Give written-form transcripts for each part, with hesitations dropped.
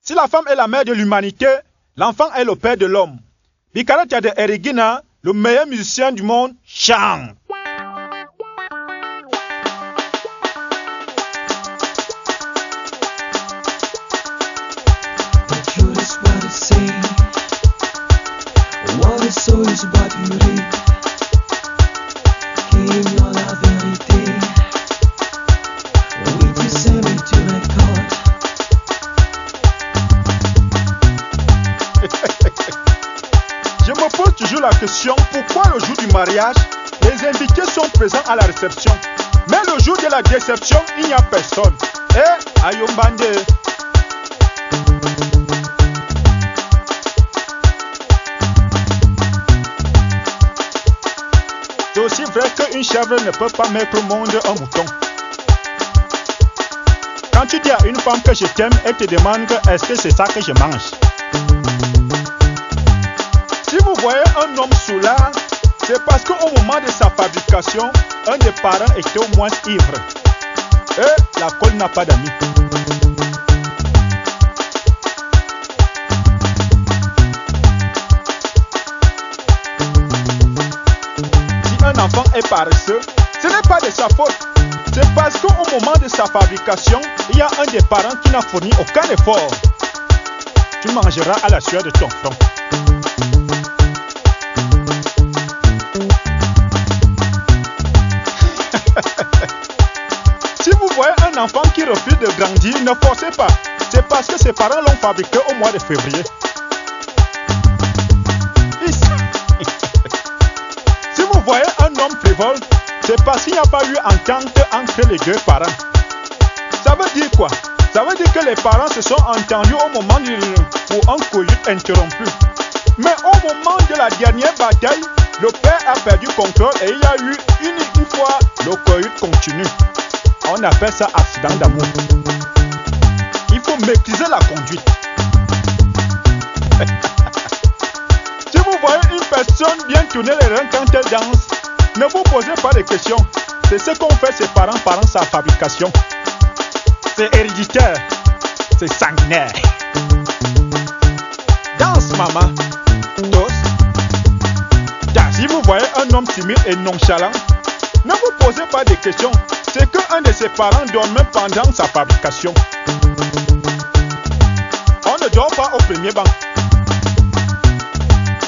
Si la femme est la mère de l'humanité, l'enfant est le père de l'homme. Bikaratia de Erigina, le meilleur musicien du monde, chante. What is so is what you read. Qui la vérité. Oui, tu sais, mais tu récoltes. Je me pose toujours la question, pourquoi le jour du mariage, les invités sont présents à la réception, mais le jour de la déception, il n'y a personne. Eh, Ayombande. C'est aussi vrai qu'une chèvre ne peut pas mettre au monde un mouton. Quand tu dis à une femme que je t'aime, elle te demande est-ce que c'est ça que je mange. Si vous voyez un homme soulard, c'est parce qu'au moment de sa fabrication, un des parents était au moins ivre. Et la colle n'a pas d'amis. Un enfant est paresseux, ce n'est pas de sa faute. C'est parce qu'au moment de sa fabrication, il y a un des parents qui n'a fourni aucun effort. Tu mangeras à la sueur de ton front. Si vous voyez un enfant qui refuse de grandir, ne forcez pas. C'est parce que ses parents l'ont fabriqué au mois de février. Vous voyez un homme frivole, c'est parce qu'il n'y a pas eu entente entre les deux parents. Ça veut dire quoi? Ça veut dire que les parents se sont entendus au moment pour un coït interrompu. Mais au moment de la dernière bataille, le père a perdu contrôle et il y a eu une fois le coït continue. On appelle ça accident d'amour. Il faut maîtriser la conduite. Si vous voyez une personne bien tourner les reins quand elle danse, ne vous posez pas de questions. C'est ce qu'ont fait ses parents pendant sa fabrication. C'est héréditaire. C'est sanguinaire. Danse, maman. Dos. Si vous voyez un homme timide et nonchalant, ne vous posez pas de questions. C'est qu'un de ses parents dormait pendant sa fabrication. On ne dort pas au premier banc.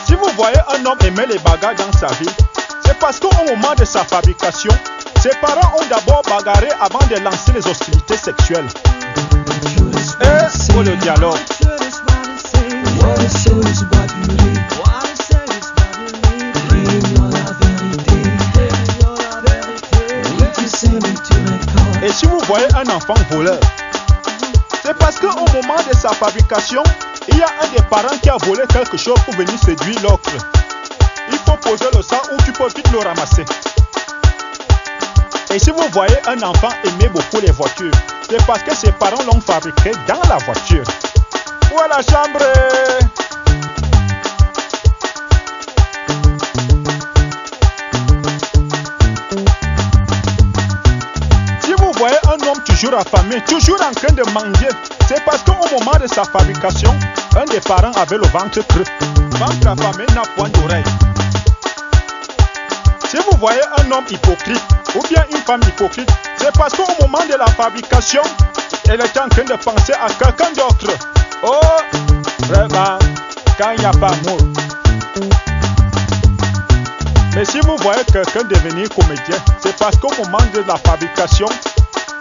Si vous voyez un homme aimer les bagarres dans sa vie, c'est parce qu'au moment de sa fabrication, ses parents ont d'abord bagarré avant de lancer les hostilités sexuelles. Et pour le dialogue. Et si vous voyez un enfant voleur, c'est parce qu'au moment de sa fabrication, il y a un des parents qui a volé quelque chose pour venir séduire l'autre. Il faut poser le sang ou tu peux vite le ramasser. Et si vous voyez un enfant aimer beaucoup les voitures, c'est parce que ses parents l'ont fabriqué dans la voiture. Où est la chambre? Si vous voyez un homme toujours affamé, toujours en train de manger, c'est parce qu'au moment de sa fabrication, un des parents avait le ventre creux. Ventre affamé n'a point d'oreille. Si vous voyez un homme hypocrite ou bien une femme hypocrite, c'est parce qu'au moment de la fabrication, elle est en train de penser à quelqu'un d'autre. Oh, vraiment, quand il n'y a pas d'amour. Mais si vous voyez quelqu'un devenir comédien, c'est parce qu'au moment de la fabrication,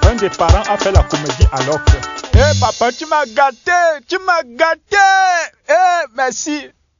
un des parents a fait la comédie à l'autre. Eh papa, tu m'as gâté, tu m'as gâté. Eh, merci.